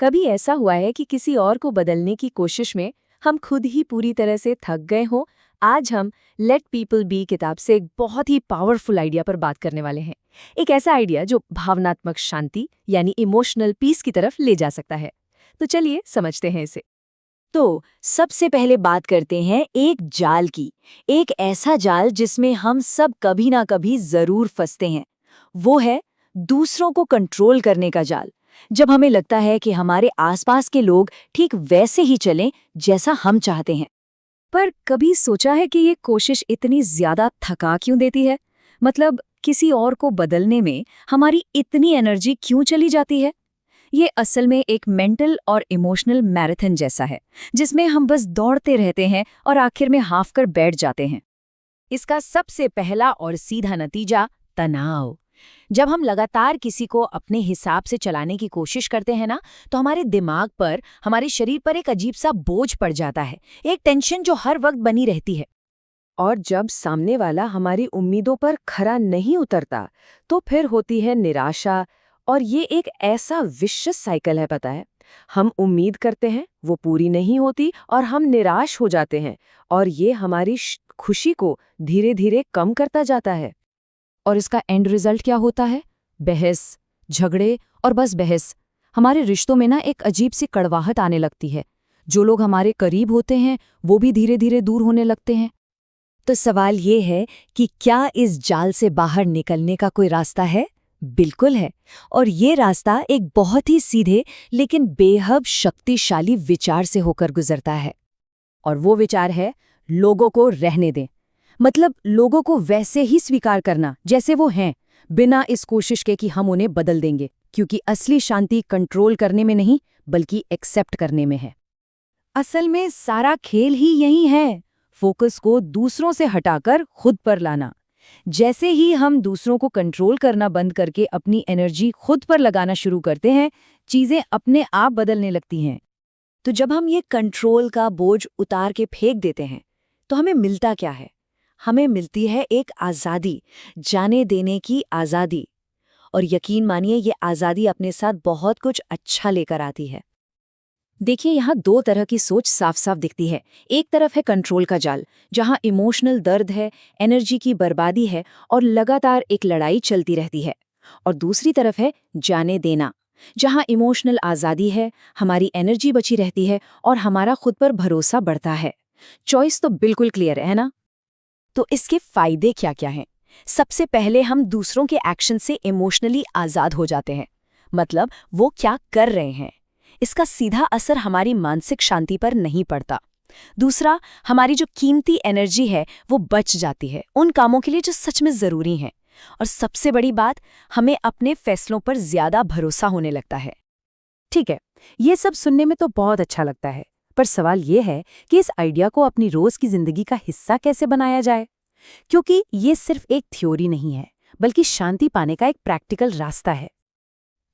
कभी ऐसा हुआ है कि किसी और को बदलने की कोशिश में हम खुद ही पूरी तरह से थक गए हों? आज हम लेट पीपल बी किताब से एक बहुत ही पावरफुल आइडिया पर बात करने वाले हैं। एक ऐसा आइडिया जो भावनात्मक शांति यानी इमोशनल पीस की तरफ ले जा सकता है। तो चलिए समझते हैं इसे। तो सबसे पहले बात करते हैं एक जाल की। एक ऐसा जाल जिसमें हम सब कभी ना कभी जरूर फंसते हैं। वो है दूसरों को कंट्रोल करने का जाल। जब हमें लगता है कि हमारे आसपास के लोग ठीक वैसे ही चलें जैसा हम चाहते हैं। पर कभी सोचा है कि ये कोशिश इतनी ज्यादा थका क्यों देती है? मतलब किसी और को बदलने में हमारी इतनी एनर्जी क्यों चली जाती है? ये असल में एक मेंटल और इमोशनल मैराथन जैसा है, जिसमें हम बस दौड़ते रहते हैं और आखिर में हाफ कर बैठ जाते हैं। इसका सबसे पहला और सीधा नतीजा तनाव। जब हम लगातार किसी को अपने हिसाब से चलाने की कोशिश करते हैं ना, तो हमारे दिमाग पर, हमारे शरीर पर एक अजीब सा बोझ पड़ जाता है, एक टेंशन जो हर वक्त बनी रहती है। और जब सामने वाला हमारी उम्मीदों पर खरा नहीं उतरता, तो फिर होती है निराशा। और ये एक ऐसा विशिष्ट साइकिल है, पता है। हम उम्मीद करते हैं, वो पूरी नहीं होती और हम निराश हो जाते हैं, और ये हमारी खुशी को धीरे धीरे कम करता जाता है। और इसका एंड रिजल्ट क्या होता है? बहस, झगड़े और बस बहस। हमारे रिश्तों में ना एक अजीब सी कड़वाहट आने लगती है। जो लोग हमारे करीब होते हैं वो भी धीरे धीरे दूर होने लगते हैं। तो सवाल ये है कि क्या इस जाल से बाहर निकलने का कोई रास्ता है? बिल्कुल है। और ये रास्ता एक बहुत ही सीधे लेकिन बेहद शक्तिशाली विचार से होकर गुजरता है। और वो विचार है, लोगों को रहने दें। मतलब लोगों को वैसे ही स्वीकार करना जैसे वो हैं, बिना इस कोशिश के कि हम उन्हें बदल देंगे। क्योंकि असली शांति कंट्रोल करने में नहीं, बल्कि एक्सेप्ट करने में है। असल में सारा खेल ही यही है, फोकस को दूसरों से हटाकर खुद पर लाना। जैसे ही हम दूसरों को कंट्रोल करना बंद करके अपनी एनर्जी खुद पर लगाना शुरू करते हैं, चीजें अपने आप बदलने लगती हैं। तो जब हम ये कंट्रोल का बोझ उतार के फेंक देते हैं, तो हमें मिलता क्या है? हमें मिलती है एक आज़ादी, जाने देने की आज़ादी। और यकीन मानिए, ये आज़ादी अपने साथ बहुत कुछ अच्छा लेकर आती है। देखिए, यहाँ दो तरह की सोच साफ साफ दिखती है। एक तरफ है कंट्रोल का जाल, जहाँ इमोशनल दर्द है, एनर्जी की बर्बादी है और लगातार एक लड़ाई चलती रहती है। और दूसरी तरफ है जाने देना, जहाँ इमोशनल आज़ादी है, हमारी एनर्जी बची रहती है और हमारा खुद पर भरोसा बढ़ता है। चॉइस तो बिल्कुल क्लियर है ना? तो इसके फायदे क्या क्या हैं? सबसे पहले हम दूसरों के एक्शन से इमोशनली आज़ाद हो जाते हैं। मतलब वो क्या कर रहे हैं, इसका सीधा असर हमारी मानसिक शांति पर नहीं पड़ता। दूसरा, हमारी जो कीमती एनर्जी है वो बच जाती है उन कामों के लिए जो सच में ज़रूरी हैं। और सबसे बड़ी बात, हमें अपने फैसलों पर ज़्यादा भरोसा होने लगता है। ठीक है, ये सब सुनने में तो बहुत अच्छा लगता है, पर सवाल ये है कि इस आइडिया को अपनी रोज़ की ज़िंदगी का हिस्सा कैसे बनाया जाए? क्योंकि ये सिर्फ एक थ्योरी नहीं है, बल्कि शांति पाने का एक प्रैक्टिकल रास्ता है।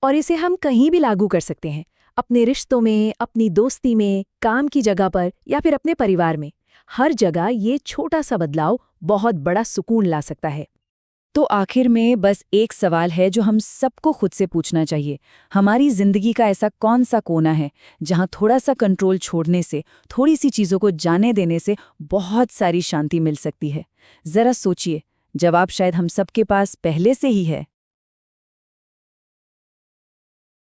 और इसे हम कहीं भी लागू कर सकते हैं, अपने रिश्तों में, अपनी दोस्ती में, काम की जगह पर या फिर अपने परिवार में। हर जगह ये छोटा सा बदलाव बहुत बड़ा सुकून ला सकता है। तो आखिर में बस एक सवाल है जो हम सबको खुद से पूछना चाहिए। हमारी जिंदगी का ऐसा कौन सा कोना है जहां थोड़ा सा कंट्रोल छोड़ने से, थोड़ी सी चीज़ों को जाने देने से बहुत सारी शांति मिल सकती है? ज़रा सोचिए, जवाब शायद हम सबके पास पहले से ही है।